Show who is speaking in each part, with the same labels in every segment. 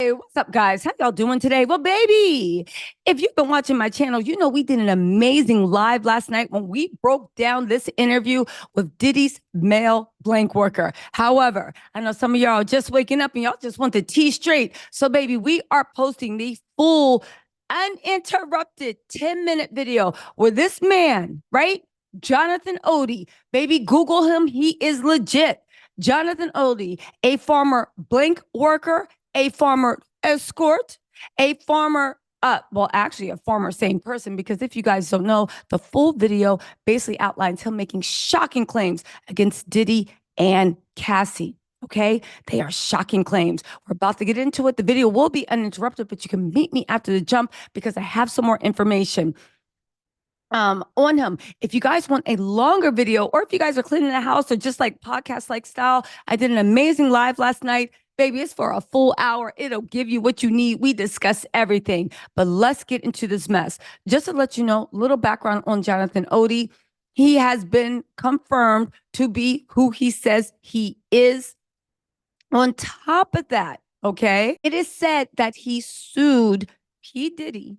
Speaker 1: Hey, what's up, guys? How y'all doing today? Well, baby, if you've been watching my channel, you know we did an amazing live last night when we broke down this interview with Diddy's male blank worker. However, I know some of y'all are just waking up and y'all just want the tea straight. So, baby, we are posting the full, uninterrupted 10-minute video where this man, right? Jonathan Oddi, baby, Google him. He is legit. Jonathan Oddi, a former blank worker, a former escort, a former well, actually, a former same person, because if you guys don't know, the full video basically outlines him making shocking claims against Diddy and Cassie. Okay, they are shocking claims. We're about to get into it. The video will be uninterrupted, but you can meet me after the jump because I have some more information on him. If you guys want a longer video, or if you guys are cleaning the house or just like podcast like style, I did an amazing live last night. Baby, it's for a full hour. It'll give you what you need. We discuss everything, but let's get into this mess. Just to let you know, little background on Jonathan Oddi. He has been confirmed to be who he says he is. On top of that, okay, it is said that he sued P. Diddy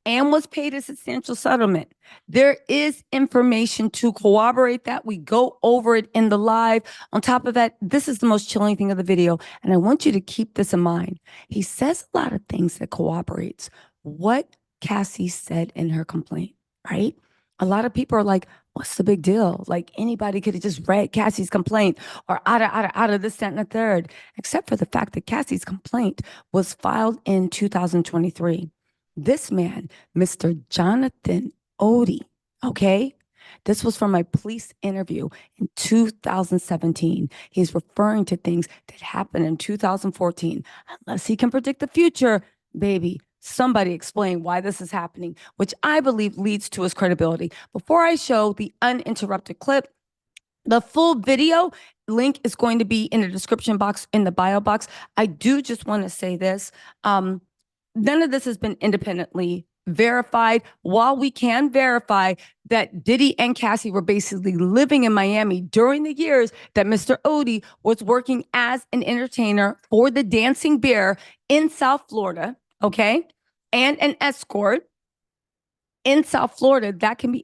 Speaker 1: and was paid a substantial settlement. There is information to corroborate that. We go over it in the live. On top of that, this is the most chilling thing of the video, and I want you to keep this in mind. He says a lot of things that corroborates what Cassie said in her complaint, right? A lot of people are like, what's the big deal? Like anybody could have just read Cassie's complaint or out of this, that, and the third, except for the fact that Cassie's complaint was filed in 2023. This man, Mr. Jonathan Oddi, okay? This was from a police interview in 2017. He's referring to things that happened in 2014. Unless he can predict the future, baby, somebody explain why this is happening, which I believe leads to his credibility. Before I show the uninterrupted clip, the full video link is going to be in the description box, in the bio box. I do just want to say this. None of this has been independently verified. While we can verify that Diddy and Cassie were basically living in Miami during the years that Mr. Oddi was working as an entertainer for the Dancing Bear in South Florida, okay, and an escort in South Florida, that can be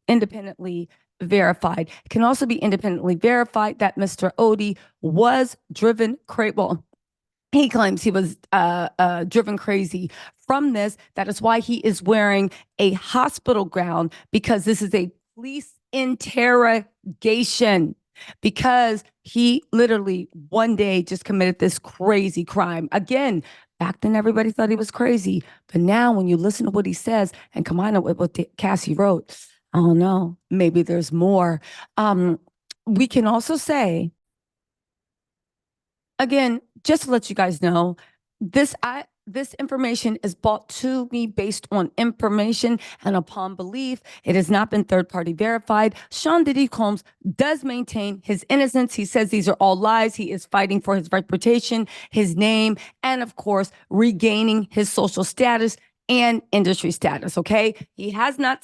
Speaker 1: independently verified. It can also be independently verified that Mr. Oddi was driven crazy. Well, he claims he was driven crazy from this. That is why he is wearing a hospital gown, because this is a police interrogation, because he literally one day just committed this crazy crime. Again, back then everybody thought he was crazy, but now when you listen to what he says and combine it with what Cassie wrote, I don't know, maybe there's more. We can also say, again, just to let you guys know, this information is brought to me based on information and upon belief. It has not been third-party verified. Sean Diddy Combs does maintain his innocence. He says these are all lies. He is fighting for his reputation, his name, and of course, regaining his social status and industry status, okay? He has not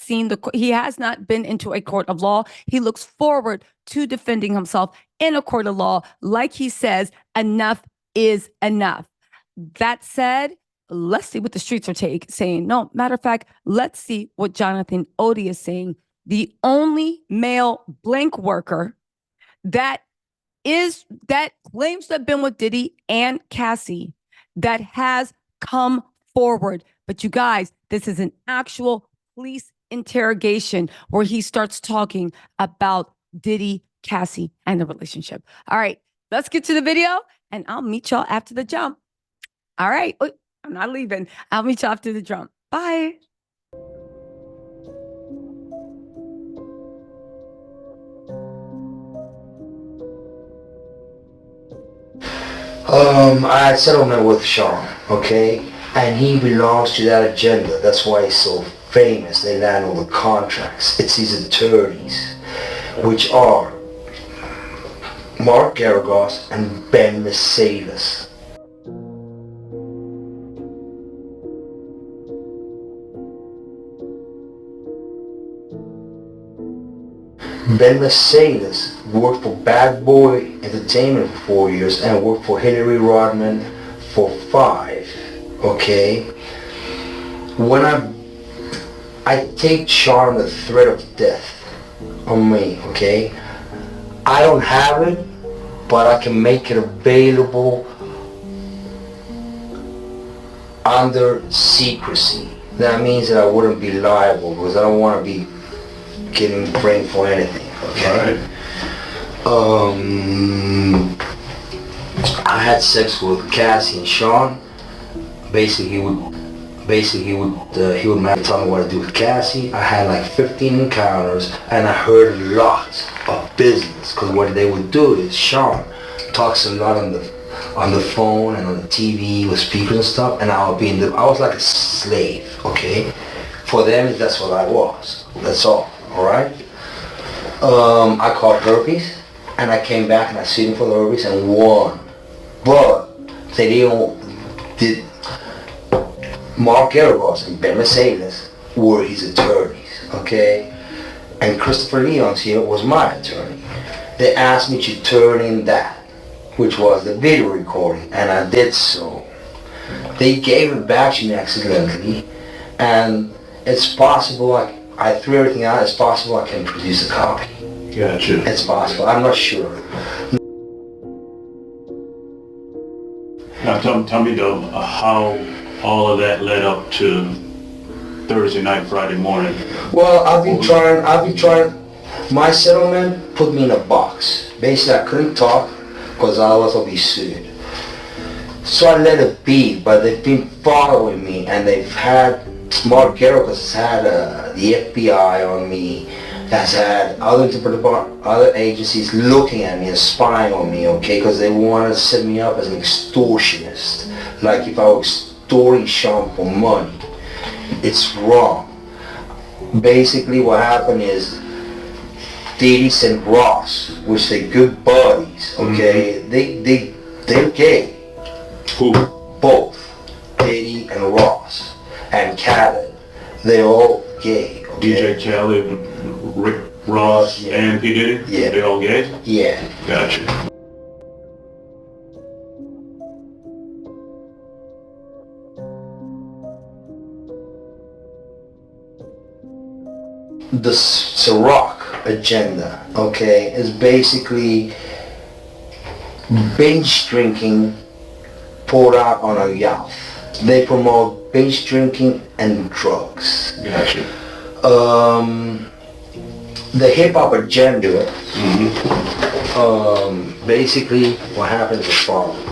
Speaker 1: been into a court of law. He looks forward to defending himself in a court of law. Like he says, enough is enough. That said, let's see what the streets are saying. No, matter of fact, let's see what Jonathan Oddi is saying. The only male blank worker that claims to have been with Diddy and Cassie that has come forward. But you guys, this is an actual police interrogation where he starts talking about Diddy, Cassie, and the relationship. All right, let's get to the video, and I'll meet y'all after the jump. All right. I'm not leaving. I'll meet y'all after the jump. Bye.
Speaker 2: I had settlement with Sean, okay? And he belongs to that agenda. That's why he's so famous. They land all the contracts. It's his attorneys, which are Mark Garagos and Ben Mercedes. Ben Mercedes worked for Bad Boy Entertainment for 4 years and worked for Hillary Rodman for 5, okay? When I take Sean the threat of death on me, okay? I don't have it, but I can make it available under secrecy. That means that I wouldn't be liable because I don't want to be getting blamed for anything, okay?
Speaker 3: Right.
Speaker 2: I had sex with Cassie and Sean. Basically, he would tell me what to do with Cassie. I had like 15 encounters, and I heard a lot of business. Because what they would do is Sean talks a lot on the phone and on the TV with speakers and stuff, and I was like a slave, okay? For them, that's what I was. That's all right? I caught herpes, and I came back and I sued him for the herpes and won. But they did. Mark Erebos and Ben Mercedes were his attorneys, okay? And Christopher Leons here was my attorney. They asked me to turn in that, which was the video recording, and I did so. They gave it back to me accidentally, and it's possible, I threw everything out, it's possible I can produce a copy.
Speaker 3: Gotcha.
Speaker 2: It's possible, I'm not sure.
Speaker 3: Now tell me though, how all of that led up to Thursday night, Friday morning.
Speaker 2: Well, I've been trying. My settlement put me in a box. Basically, I couldn't talk because otherwise I'll be sued. So I let it be, but they've been following me, and they've had, Mark Garrett has had the FBI on me, has had other agencies looking at me and spying on me, okay, because they want to set me up as an extortionist. Like if I was extorting Sean for money. It's wrong. Basically what happened is Diddy and Ross, which they're good buddies, okay, they're gay.
Speaker 3: Who?
Speaker 2: Both. Diddy and Ross. And Khaled. They're all gay. Okay?
Speaker 3: DJ Khaled, Rick Ross,
Speaker 2: yeah.
Speaker 3: and P. Diddy?
Speaker 2: Yeah.
Speaker 3: They all gay?
Speaker 2: Yeah.
Speaker 3: Gotcha.
Speaker 2: The Ciroc agenda, okay, is basically binge drinking poured out on a yacht. They promote binge drinking and drugs.
Speaker 3: Gotcha.
Speaker 2: The hip hop agenda, basically what happens is the following.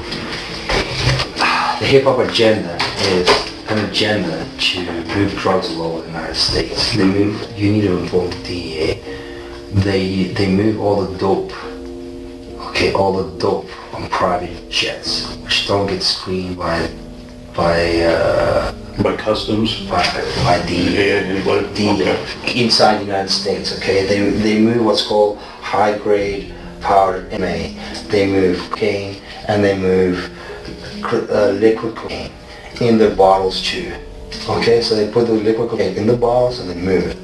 Speaker 2: The hip hop agenda is an agenda to move drugs all over the United States. They move, you need to inform the DEA. They move all the dope, okay, all the dope on private jets, which don't get screened by
Speaker 3: customs?
Speaker 2: by inside the United States, okay? They move what's called high grade powder MA. They move cocaine and they move liquid cocaine in their bottles too. Okay, so they put the liquid cocaine in the bottles and they move it.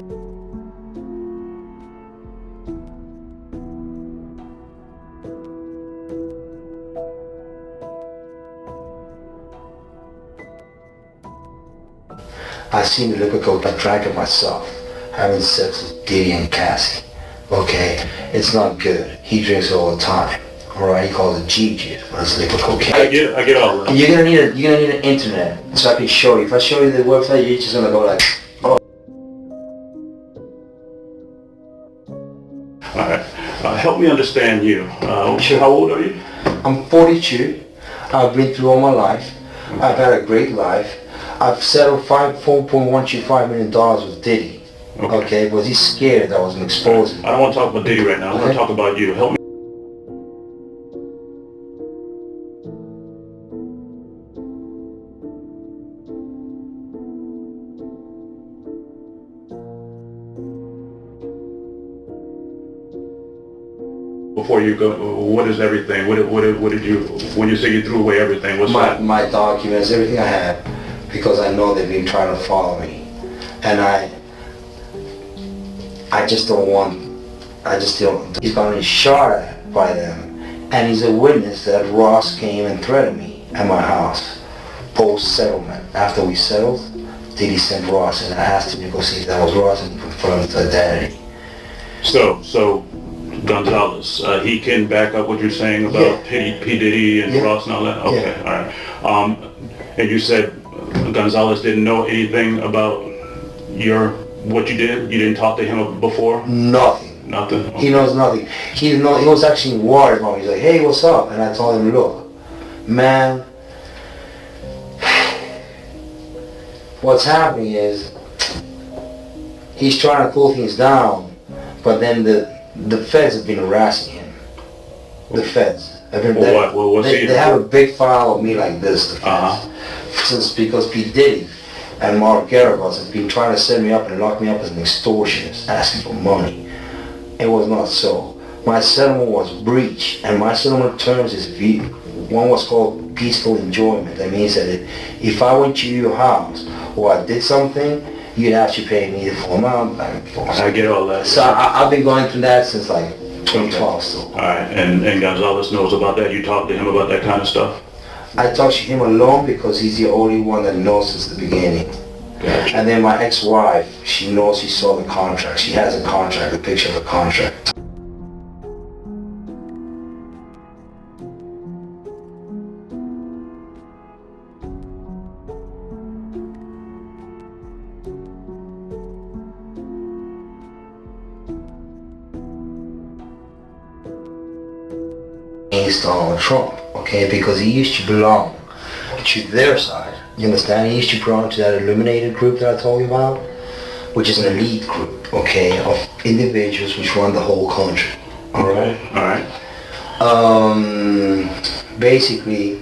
Speaker 2: I seen the liquid cocaine, I drank it myself, having sex with Diddy and Cassie. Okay, it's not good. He drinks it all the time. Alright, he calls it G-Juice, but it's liquid cocaine.
Speaker 3: I get all that.
Speaker 2: You're gonna need an internet so I can show you. If I show you the website, you're just gonna go like, oh.
Speaker 3: Alright. Help me understand you.
Speaker 2: Sure.
Speaker 3: How old are you?
Speaker 2: I'm 42. I've been through all my life. I've had a great life. I've settled $4.125 million with Diddy. Okay, but he's scared that I was gonna expose him.
Speaker 3: I don't want to talk about Diddy right now. I want to talk about you. Help me. Before you go, what is everything? What did you, when you say you threw away everything, what's that?
Speaker 2: My documents, everything I have, because I know they've been trying to follow me. And I just don't want, he's gotten shot at by them. And he's a witness that Ross came and threatened me. at my house post-settlement. After we settled, Diddy sent Ross, and I asked him to go see if that was Ross, and he confirmed his identity.
Speaker 3: So Gonzalez, he can back up what you're saying about P. Diddy and Ross and all that? Okay, all right. And you said Gonzalez didn't know anything about what you did? You didn't talk to him before?
Speaker 2: Nothing.
Speaker 3: Nothing? Okay.
Speaker 2: He knows nothing. He was actually worried about me. He's like, hey, what's up? And I told him, look, man, what's happening is he's trying to cool things down, but then the feds have been harassing him. The feds have been. They have a big file of me like this. The feds. Since because P. Diddy and Mark Garagos have been trying to set me up and lock me up as an extortionist, asking for money. It was not so. My settlement was breached, and my settlement terms is one was called peaceful enjoyment. That means that if I went to your house or I did something, you'd have to pay me the full amount.
Speaker 3: I get all that.
Speaker 2: So I've been going through that since like 2012 still.
Speaker 3: All right, and Gonzalez knows about that? You talked to him about that kind of stuff?
Speaker 2: I talked to him alone because he's the only one that knows since the beginning.
Speaker 3: Gotcha.
Speaker 2: And then my ex-wife, she knows, she saw the contract. She has a contract, a picture of the contract. Against Donald Trump, okay, because he used to belong to their side. You understand? He used to belong to that Illuminated group that I told you about, which is an elite group, okay, of individuals which run the whole country. Alright?
Speaker 3: Alright.
Speaker 2: Basically,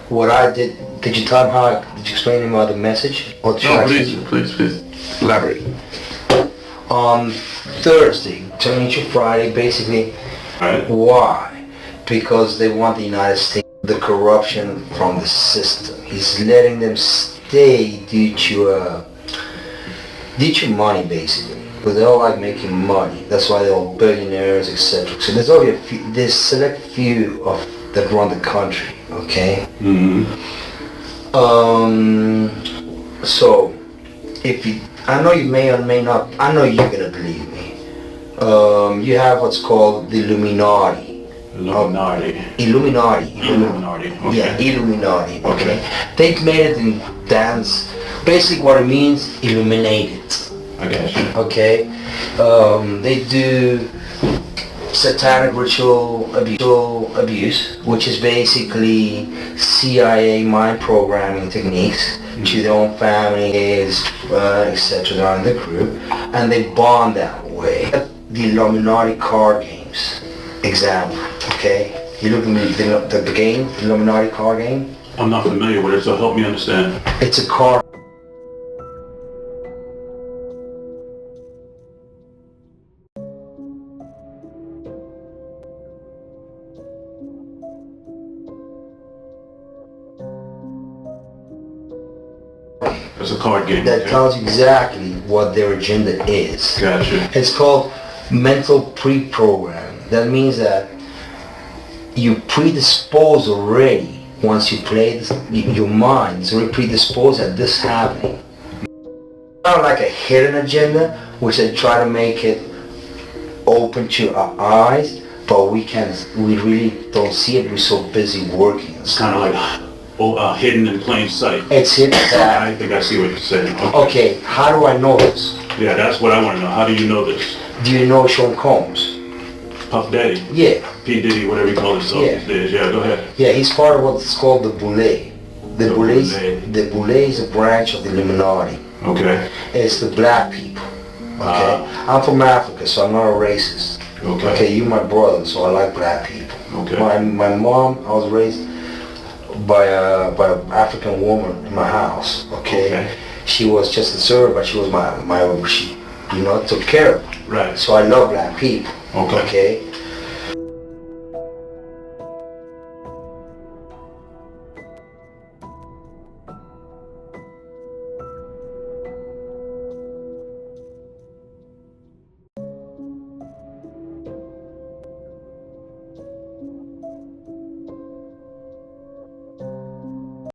Speaker 2: what I did you tell him did you explain to him about the message? Or
Speaker 4: No, please, elaborate.
Speaker 2: On Thursday, turning to Friday, basically, why? Because they want the United States, the corruption from the system. He's letting them stay due to money, basically. Because they all like making money. That's why they're all billionaires, etc. So there's only there's select few that run the country, okay? So I know you may or may not, I know you're gonna believe me. You have what's called the Illuminati.
Speaker 3: Illuminati.
Speaker 2: Okay. Yeah, Illuminati. Okay. They've made it in dance. Basically, what it means, illuminated.
Speaker 3: I got you.
Speaker 2: Okay. They do satanic ritual abuse, which is basically CIA mind programming techniques to their own families, etc. They're in the group, and they bond that way. The Illuminati card games. Example, okay? You look at the game, the Illuminati card game?
Speaker 3: I'm not familiar with it, so help me understand.
Speaker 2: It's a card.
Speaker 3: It's a card game.
Speaker 2: That tells you exactly what their agenda is.
Speaker 3: Gotcha.
Speaker 2: It's called mental pre-programming. That means that you predispose already. Once you play this, your mind is already predisposed at this happening. Not like a hidden agenda, which they try to make it open to our eyes, but we really don't see it. We're so busy working.
Speaker 3: It's kind of like hidden in plain sight.
Speaker 2: It's hidden.
Speaker 3: I think I see what you're saying.
Speaker 2: Okay, how do I know this?
Speaker 3: Yeah, that's what I want to know. How do you know this?
Speaker 2: Do you know Sean Combs?
Speaker 3: Puff Daddy?
Speaker 2: Yeah.
Speaker 3: P. Diddy, whatever you call himself these days. Yeah, go ahead.
Speaker 2: Yeah, he's part of what's called the Boule. The Boule is a branch of the Illuminati.
Speaker 3: Okay.
Speaker 2: It's the black people. Okay. I'm from Africa, so I'm not a racist.
Speaker 3: Okay.
Speaker 2: Okay, you're my brother, so I like black people.
Speaker 3: Okay.
Speaker 2: My mom, I was raised by an African woman in my house. Okay. She was just a servant, but she was she took care of me.
Speaker 3: Right.
Speaker 2: So I love black people.
Speaker 3: Okay.